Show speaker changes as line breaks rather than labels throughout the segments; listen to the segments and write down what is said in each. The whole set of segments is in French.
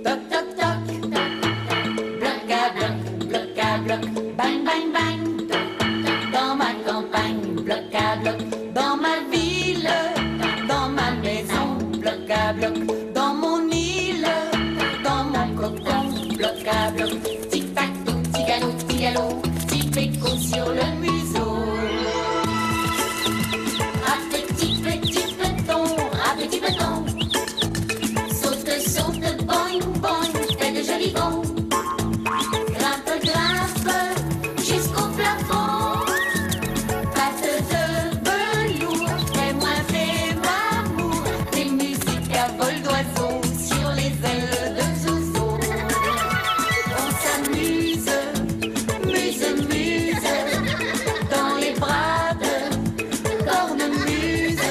Toc, toc, toc. Bloc à bloc, bloc à bloc. Bang, bang, bang. Dans ma campagne, bloc à bloc. Dans ma ville, dans ma maison, bloc à bloc. Dans mon île, dans mon cocon, bloc à bloc. Tic-tac, petit galop, petit péco sur le museau. À petit peton, saute, saute, boing, boing, fais de jolis bonds. Grimpe, grimpe, jusqu'au plafond. Patte de velours, fais-moi l'amour. Des musiques à vol d'oiseau sur les ailes de Zozo. On s'amuse, muse, muse, dans les bras de cornemuse,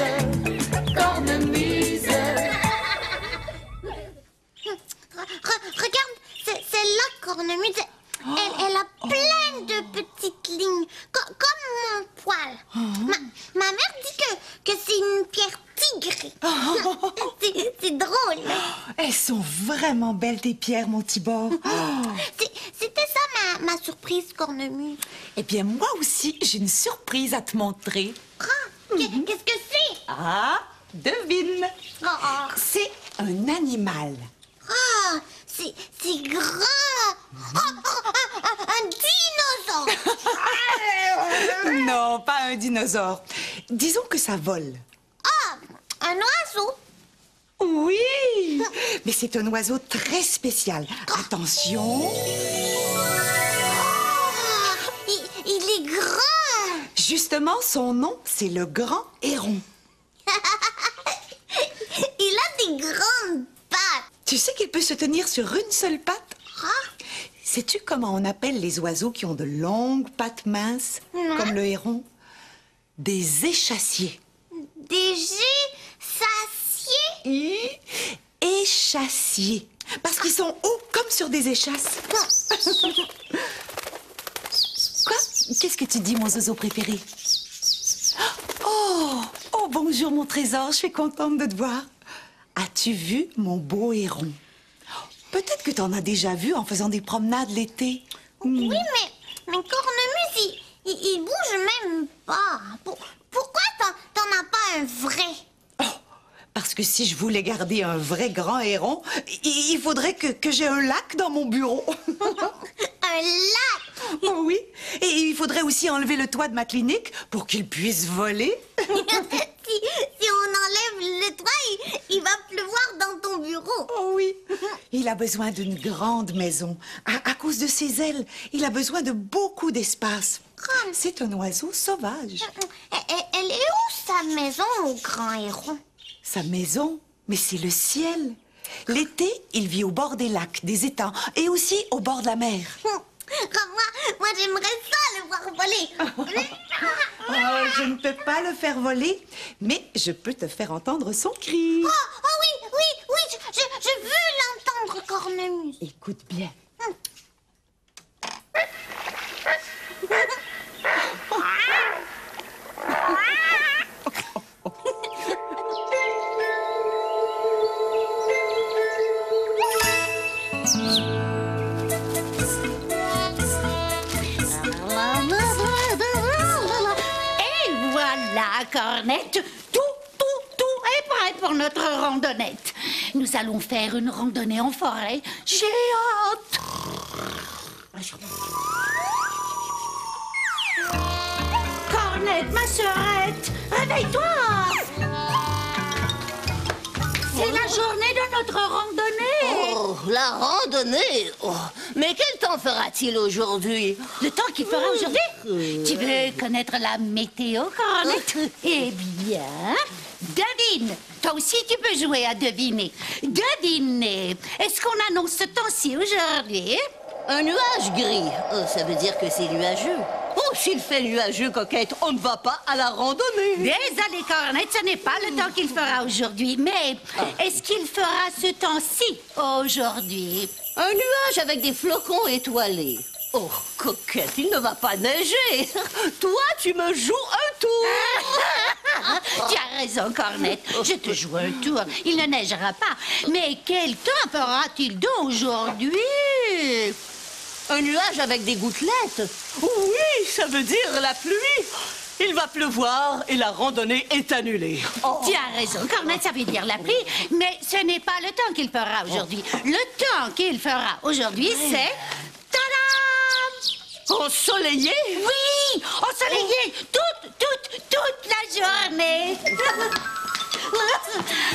cornemuse.
Regarde, c'est la cornemuse. Elle a plein de petites lignes, comme mon poil. Ma mère dit que c'est une pierre tigrée. C'est drôle.
Elles sont vraiment belles tes pierres, mon Tibor.
C'était ça ma surprise, cornemuse.
Eh bien, moi aussi, j'ai une surprise à te montrer.
Qu'est-ce que c'est?
Ah, devine. C'est un animal.
C'est grand. Un dinosaure.
Non, pas un dinosaure. Disons que ça vole.
Un oiseau.
Oui, mais c'est un oiseau très spécial. Attention.
Il est grand.
Justement, son nom, c'est le grand héron.
Il a des grandes pattes.
Tu sais qu'il peut se tenir sur une seule patte? Sais-tu comment on appelle les oiseaux qui ont de longues pattes minces, comme le héron? Des échassiers.
Des échassiers?
Échassiers. Parce qu'ils sont hauts comme sur des échasses. Quoi? Qu'est-ce que tu dis, mon zozo préféré? Oh, bonjour, mon trésor. Je suis contente de te voir. As-tu vu mon beau héron? Peut-être que tu en as déjà vu en faisant des promenades l'été.
Oui, mais cornemuse, il bouge même pas. Pourquoi t'en as pas un vrai?
Parce que si je voulais garder un vrai grand héron, il faudrait que j'ai un lac dans mon bureau.
Un lac?
Oh oui. Et il faudrait aussi enlever le toit de ma clinique pour qu'il puisse voler.
Si on enlève le toit, il va pleuvoir dans ton bureau.
Oh oui. Il a besoin d'une grande maison. À cause de ses ailes, il a besoin de beaucoup d'espace. C'est un oiseau sauvage.
Elle est où sa maison au grand héron?
Sa maison? Mais c'est le ciel. L'été, il vit au bord des lacs, des étangs et aussi au bord de la mer.
Moi j'aimerais ça le voir voler.
Je ne peux pas le faire voler, mais je peux te faire entendre son cri.
Oui, je veux l'entendre, cornemuse.
Écoute bien.
Et voilà, Cornette, tout est prêt pour notre randonnette. Nous allons faire une randonnée en forêt. J'ai hâte. Cornette, ma sœurette, réveille-toi. C'est la journée de notre randonnée.
Oh, la randonnée. Mais quel temps fera-t-il aujourd'hui?
Le temps qu'il fera aujourd'hui? Tu veux connaître la météo, Cornette? Eh bien, devine. Toi aussi, tu peux jouer à deviner. Devinez. Est-ce qu'on annonce ce temps-ci aujourd'hui?
Un nuage gris. Ça veut dire que c'est nuageux. Oh, s'il fait nuageux, coquette, on ne va pas à la randonnée.
Désolé, Cornette, ce n'est pas le temps qu'il fera aujourd'hui. Mais est-ce qu'il fera ce temps-ci aujourd'hui?
Un nuage avec des flocons étoilés. Oh, coquette, il ne va pas neiger. Toi, tu me joues un tour.
Tu as raison, Cornette. Je te joue un tour. Il ne neigera pas. Mais quel temps fera-t-il donc aujourd'hui?
Un nuage avec des gouttelettes.
Oui, ça veut dire la pluie. Il va pleuvoir et la randonnée est annulée.
Tu as raison, Cornette, ça veut dire la pluie. Mais ce n'est pas le temps qu'il fera aujourd'hui. Le temps qu'il fera aujourd'hui, c'est... Tadam!
Ensoleillé?
Oui! Ensoleillé! Toute la journée!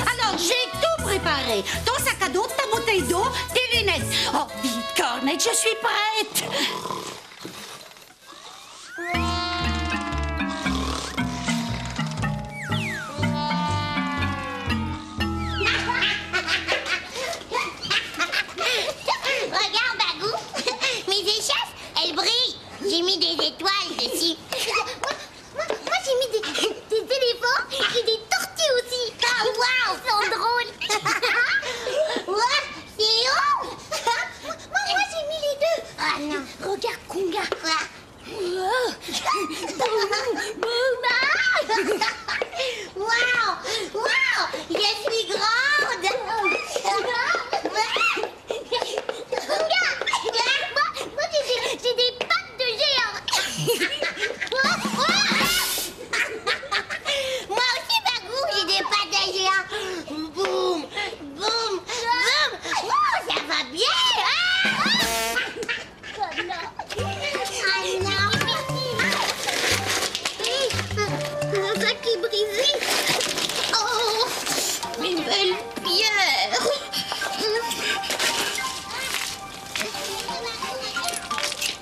Alors, j'ai tout préparé. Ton sac à dos, ta bouteille d'eau, tes lunettes. Oh, vite, Cornette, je suis prête.
Regarde, Bagou. Mes échasses, elles brillent. J'ai mis des étoiles dessus. Moi j'ai mis des éléphants et des tortues aussi. Ah, waouh, ils sont drôles. Ouah, c'est haut. Moi j'ai mis les deux. Ah non. Regarde, Kunga. Waouh, waouh, je suis grande. Moi j'ai des pattes de géant. Moi aussi, Bagou, j'ai des pattes de géant. Boum, boum, boum. Oh, ça va bien. Mon sac est brisé. Oh, mes belles pierres.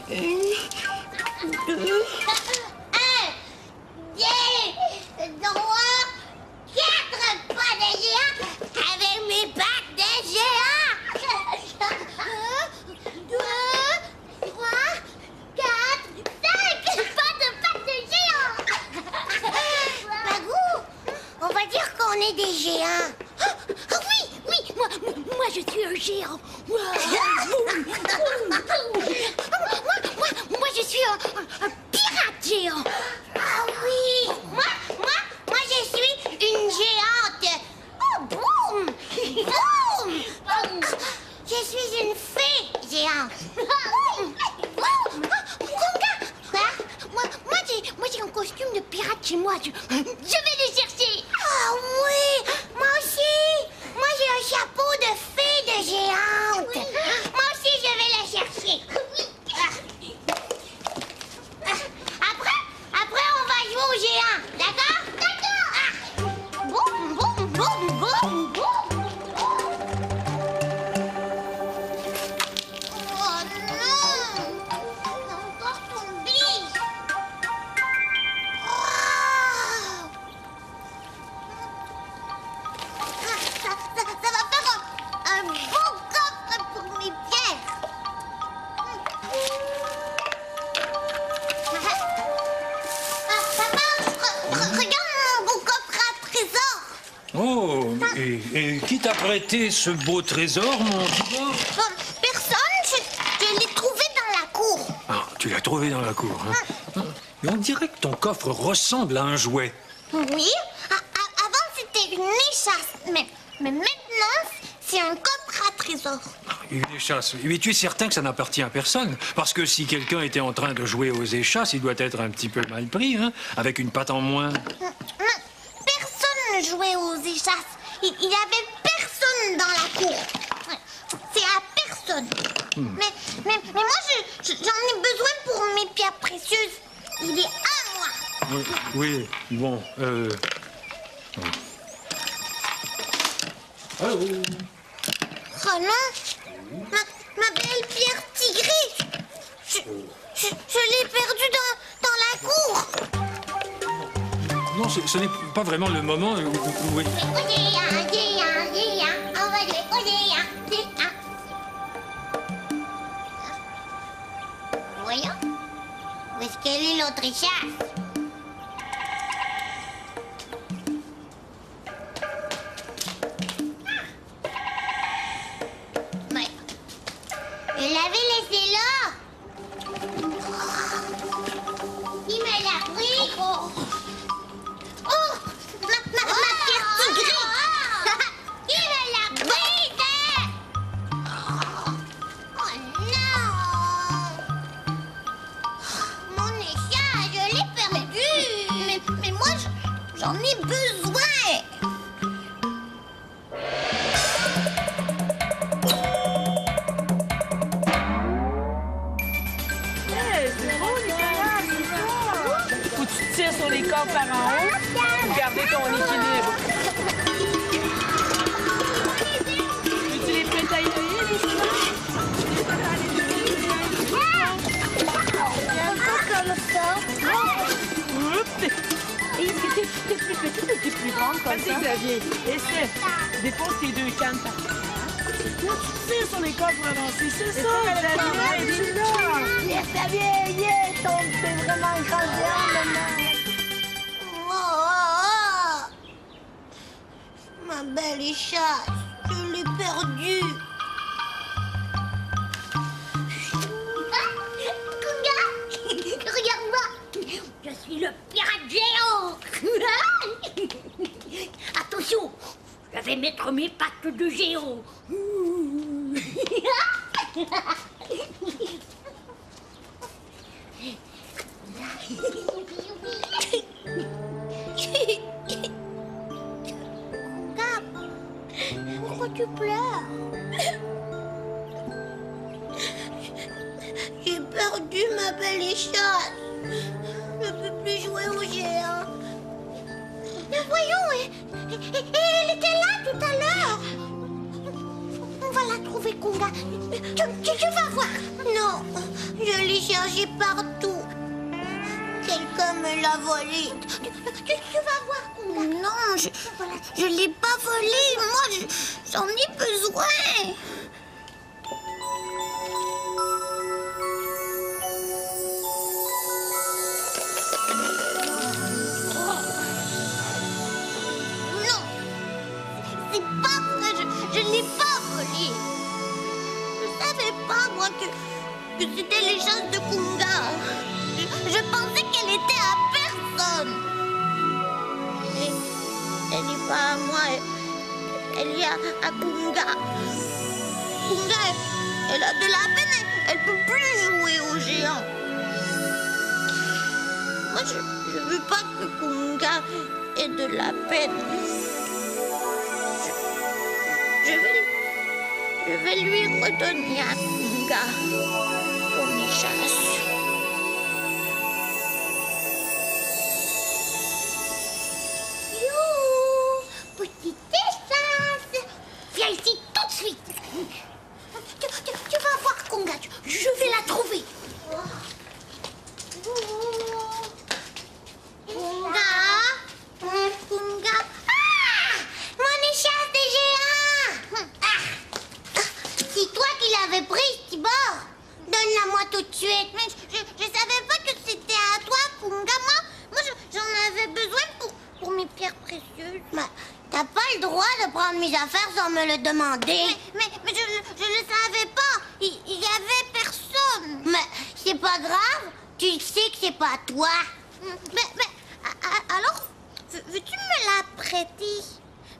Un, deux, trois, quatre pas de géant avec mes pattes de géant. Un, deux, trois, quatre, cinq pattes de géant. Bagou, on va dire qu'on est des géants. Ah oui, moi je suis un géant. Moi je suis un pirate géant. Ah oui, moi je suis une géante. Oh, boum, boum. Je suis une fée géante. Conga, moi j'ai un costume de pirate chez moi. Je vais le chercher. Ah oui, moi aussi. Moi j'ai un chapeau de fée de géante. Moi aussi je vais la chercher. Après on va jouer au géant, d'accord? D'accord. Boum, boum, boum, boum, boum. Oh non, c'est encore tombé. Ça va faire un beau coffre pour mes pierres. Papa, regarde mon beau coffre à trésor.
Oh, et qui t'a prêté ce beau trésor, mon Tibor?
Personne, je l'ai trouvé dans la cour.
Ah, tu l'as trouvé dans la cour, hein? Mais on dirait que ton coffre ressemble à un jouet.
Oui, avant c'était une échasse, mais maintenant c'est un coffre à trésor.
Une échasse. Mais tu es certain que ça n'appartient à personne? Parce que si quelqu'un était en train de jouer aux échasses, il doit être un petit peu mal pris, hein? Avec une patte en moins.
Personne ne jouait aux échasses. Il y avait personne dans la cour. C'est à personne. Mais moi, j'en ai besoin pour mes pierres précieuses. Il est à moi.
Oui, bon, Allô?
Oh non, ma belle pierre tigrée. Je l'ai perdue dans la cour.
Non, ce n'est pas vraiment le moment où...
On va jouer au géant. Voyons. Où est-ce qu'elle est l'autre échasse? Mais je l'avais laissé là. Il me l'a pris. Oh,
d'accord, Pharaon? Pour garder ton équilibre. Tu les prêtes à essayer, les cheveux?
Comme ça.
Oups!
Est-ce que t'es plus petite ou t'es plus grande comme
Vas-y,
ça?
Xavier. Essaie. Dépose tes deux cannes. Là, tu tires sur les cordes pour avancer. C'est ça, Xavier. Tu l'as.
Xavier, t'es vraiment un grand géant maintenant.
Ma belle échasse, je l'ai perdue. Kunga, regarde-moi, je suis le pirate géant. Attention, je vais mettre mes pattes de géant. Pourquoi tu pleures? J'ai perdu ma belle échasse. Je ne peux plus jouer au géant. Mais voyons, elle était là tout à l'heure. On va la trouver, Kunga. Tu vas voir. Non, je l'ai cherchée partout. Quelqu'un me l'a volée. Tu vas voir, Kunga. Non, je l'ai pas volée. Moi, j'en ai besoin. Non, c'est pas vrai. Je l'ai pas volée. Je savais pas, moi, que c'était les chasses de Kunga. Je pensais qu'elle était à personne. Mais elle n'est pas à moi. Elle est à Kunga. Kunga, elle a de la peine. Elle peut plus jouer au géant. Moi, je veux pas que Kunga ait de la peine. Je vais lui redonner à Kunga son échasse. Petite échasse, viens ici tout de suite. Tu vas voir, Kunga, je vais la trouver. Kunga, Kunga. Ah, mon échasse de géant. C'est toi qui l'avais prise, Tibor. Donne-la-moi tout de suite. Mais je savais pas que c'était à toi, Kunga. Moi j'en avais besoin pour mes pierres précieuses. T'as pas le droit de prendre mes affaires sans me le demander. Mais je le savais pas. Il y avait personne. Mais c'est pas grave. Tu sais que c'est pas toi. Mais alors, veux-tu me la prêter?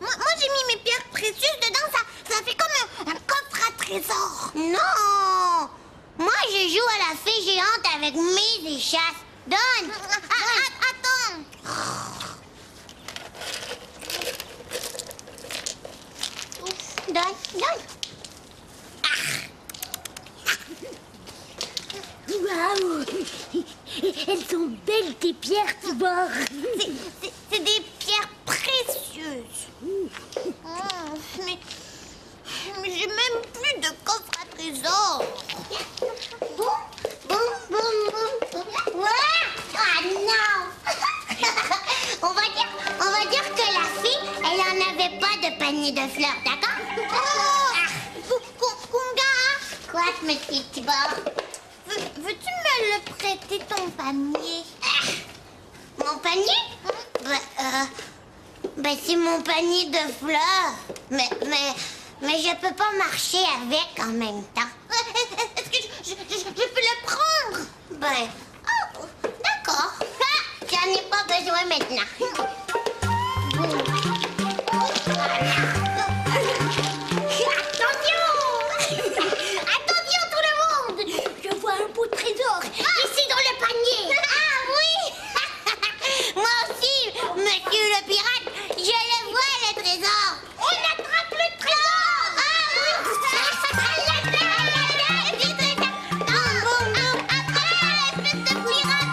Moi j'ai mis mes pierres précieuses dedans. Ça fait comme un coffre à trésor. Non. Moi, je joue à la fée géante avec mes échasses. Donne. Attends. Donne. Waouh! Elles sont belles, tes pierres, Tibor. C'est des pierres précieuses. Mais j'ai même plus de coffre à trésor. Bon. Ouais. Ah non. On va dire que la fille, elle en avait pas de panier de fleurs, d'accord? Kunga. Quoi, monsieur Tibor? Veux-tu me le prêter, ton panier? Mon panier? C'est mon panier de fleurs. Mais je peux pas marcher avec en même temps. Est-ce que je peux le prendre? D'accord. J'en ai pas besoin maintenant. Attention tout le monde! Je vois un beau trésor ici dans le panier. Ah oui! Moi aussi, monsieur le pirate, je le vois le trésor. On attrape le trésor! Ah oui! Vite, après, espèce de pirate!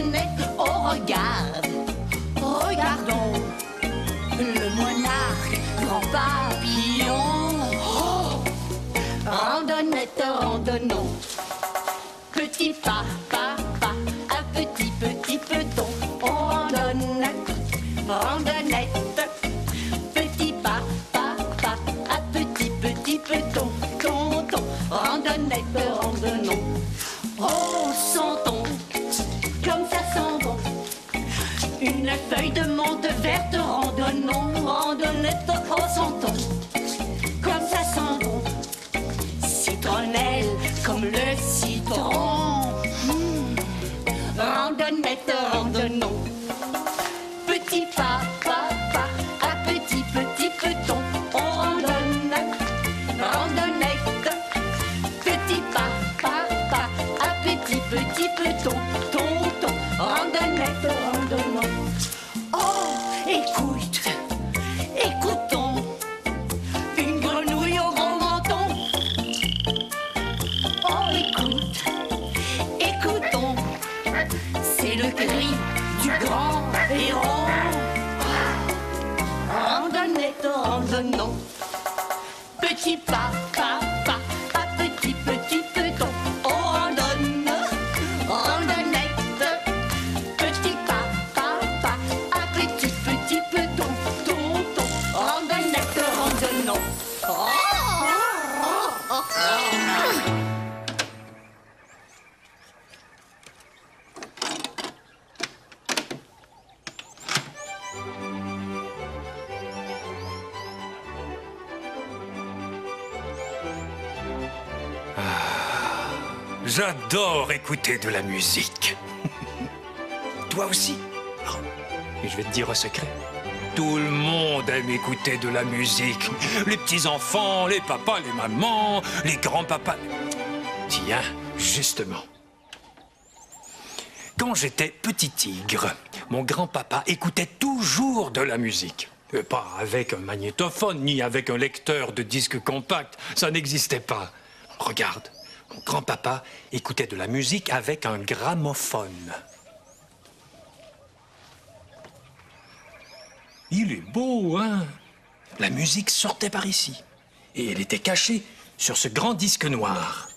randonnette, oh regarde, regardons le monarque, grand papillon. Oh, randonnette, randonnons, petit pas, pas, pas, un petit, petit peloton, on randonne, randonnette, petit pas, pas, pas, un petit, petit peloton, ton, ton, randonnette, randonnons. Oh, sentons, comme ça sent bon, une feuille de menthe verte, randonnons, randonnette, oh, sentons, comme ça sent bon, citronnelle, comme le citron. Randonnette, randonnons, petit pas, pas, pas, un petit, petit peloton, on randonne, randonnette, petit pas, pas, pas, un petit, petit peloton, ton, ton, randonnette, randonnons. Oh, écoute, écoutons, une grenouille au grand menton. Oh, écoute, écoutons, c'est le cri du grand héron. Randonnette, randonnons, petit pas, pas, pas, un petit, petit peloton, on randonne, randonnette, petit pas, pas, pas, un petit, petit peloton, ton, ton, randonnette, randonnons. Oh, oh, oh, oh.
J'adore écouter de la musique. Toi aussi? Oh. Et je vais te dire un secret. Tout le monde aime écouter de la musique. Les petits-enfants, les papas, les mamans, les grands-papas. Tiens, justement. Quand j'étais petit tigre, mon grand-papa écoutait toujours de la musique. Pas avec un magnétophone, ni avec un lecteur de disques compacts. Ça n'existait pas. Regarde. Mon grand-papa écoutait de la musique avec un gramophone. Il est beau, hein? La musique sortait par ici. Et elle était cachée sur ce grand disque noir.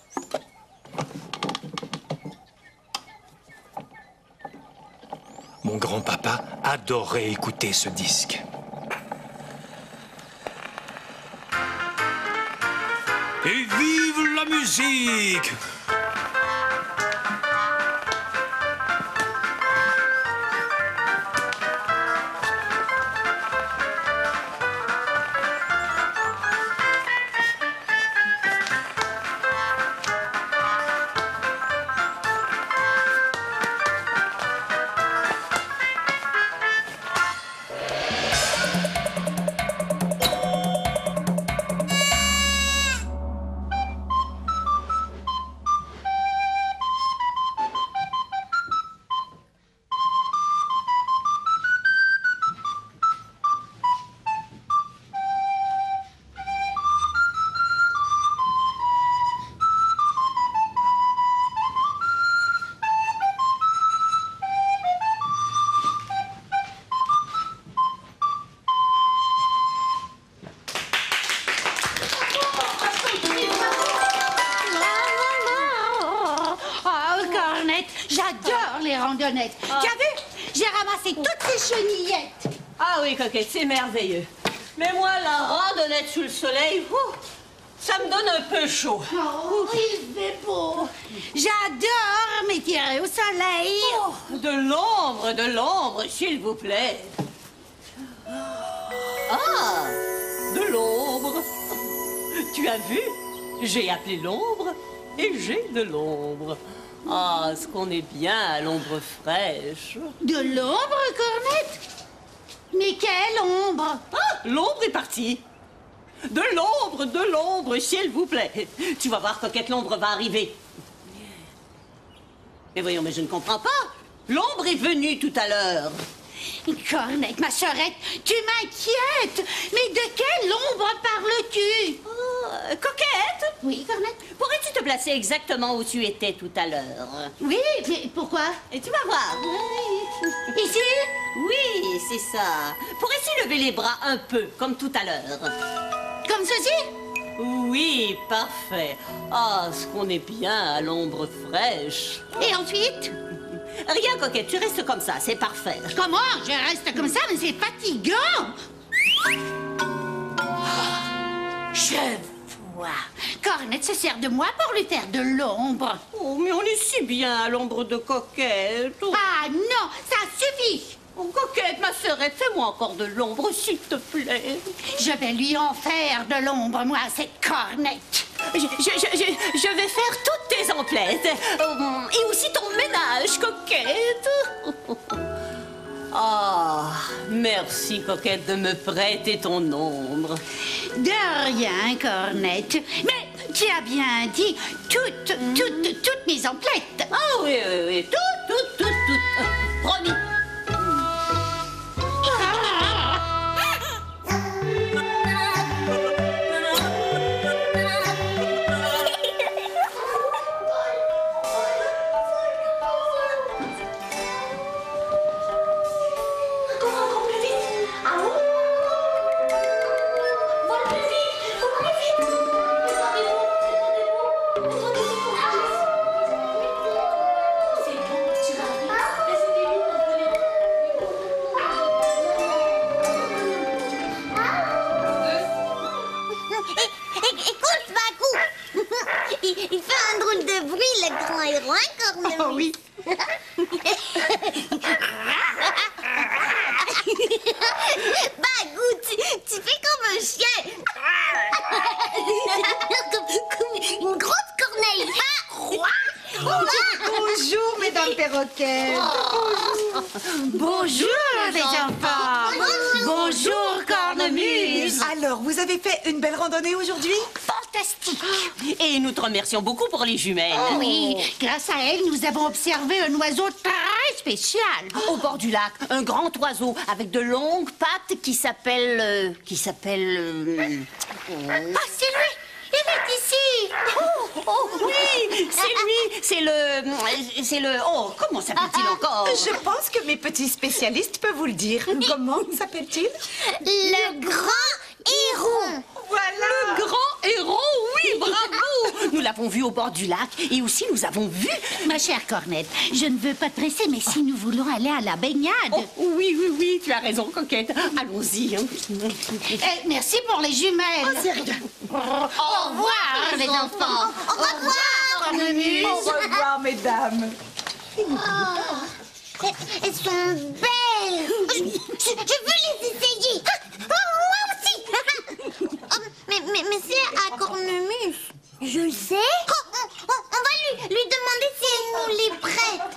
Mon grand-papa adorait écouter ce disque. Et vive la musique!
J'adore les randonnettes.
Ah.
Tu as vu? J'ai ramassé toutes ces chenillettes.
Ah oui, coquette, c'est merveilleux. Mais moi, la randonnette sous le soleil, ça me donne un peu chaud.
Oh, il fait beau. J'adore m'étirer au soleil.
Oh, de l'ombre, s'il vous plaît. Ah, de l'ombre. Tu as vu? J'ai appelé l'ombre et j'ai de l'ombre. Ah, ce qu'on est bien à l'ombre fraîche.
De l'ombre, Cornette? Mais quelle ombre?
Ah, l'ombre est partie. De l'ombre, s'il vous plaît. Tu vas voir, coquette, l'ombre va arriver. Mais voyons, mais je ne comprends pas. L'ombre est venue tout à l'heure.
Cornette, ma sœurette, tu m'inquiètes. Mais de quelle ombre parles-tu?
Coquette,
Oui, Cornette?
Pourrais-tu te placer exactement où tu étais tout à l'heure?
Oui, mais pourquoi?
Et tu vas voir.
Ici?
Oui, c'est ça. Pourrais-tu lever les bras un peu, comme tout à l'heure?
Comme ceci?
Oui, parfait. Ah, ce qu'on est bien à l'ombre fraîche.
Et ensuite?
Rien, coquette, tu restes comme ça, c'est parfait.
Comment? Je reste comme ça, mais c'est fatigant. Je vois. Cornette se sert de moi pour lui faire de l'ombre.
Oh, mais on est si bien à l'ombre de Coquette. Oh,
Ah non, ça suffit.
Coquette, ma sœurette, fais-moi encore de l'ombre, s'il te plaît.
Je vais lui en faire de l'ombre, moi, cette Cornette.
Je vais faire toutes tes emplettes. Et aussi ton ménage, Coquette. Ah, merci, Coquette, de me prêter ton ombre.
De rien, Cornette. Mais tu as bien dit toutes mes emplettes.
Ah oui, oui, oui, toutes. Promis.
Écoute, Bagou. Il fait un drôle de bruit, le grand héros, hein, Cornemuse?
Oh oui.
Bagou, tu fais comme un chien. comme une grosse corneille.
Bonjour, mesdames perroquettes.
Bonjour, les enfants. Bonjour, Cornemuse.
Alors, vous avez fait une belle randonnée aujourd'hui?
Fantastique.
Et nous te remercions beaucoup pour les jumelles.
Oui, grâce à elle, nous avons observé un oiseau très spécial.
Au bord du lac, un grand oiseau avec de longues pattes qui s'appelle...
Ah, c'est lui. Il est ici.
Oh oui, c'est lui. C'est le... Oh, comment s'appelle-t-il encore?
Je pense que mes petits spécialistes peuvent vous le dire. Comment s'appelle-t-il?
Le grand héron.
Voilà.
Le grand héron, oui, bravo. Nous l'avons vu au bord du lac et aussi nous avons vu...
Ma chère Cornette, je ne veux pas te presser, mais si nous voulons aller à la baignade...
Oh, oui, tu as raison, Coquette. Allons-y. Hein.
Merci pour les jumelles.
C'est rien.
Au revoir, les enfants.
Au revoir.
Cornemuse.
Au revoir, mesdames.
Elles sont belles. Je veux les essayer. Moi aussi. Mais c'est à Cornemuse. Je le sais. On va lui demander si elle nous les prête.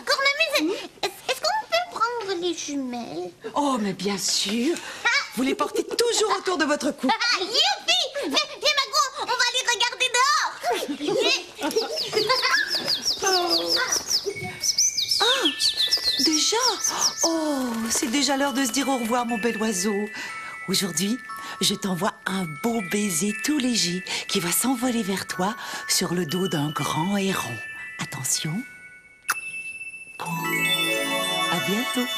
Cornemuse, est-ce qu'on peut prendre les jumelles?
Oh, mais bien sûr. Vous les portez toujours autour de votre cou.
Youpi! Viens, Magou, on va aller regarder dehors.
Ah, déjà? Oh, c'est déjà l'heure de se dire au revoir, mon bel oiseau. Aujourd'hui, je t'envoie un beau baiser tout léger qui va s'envoler vers toi sur le dos d'un grand héron. Attention. À bientôt.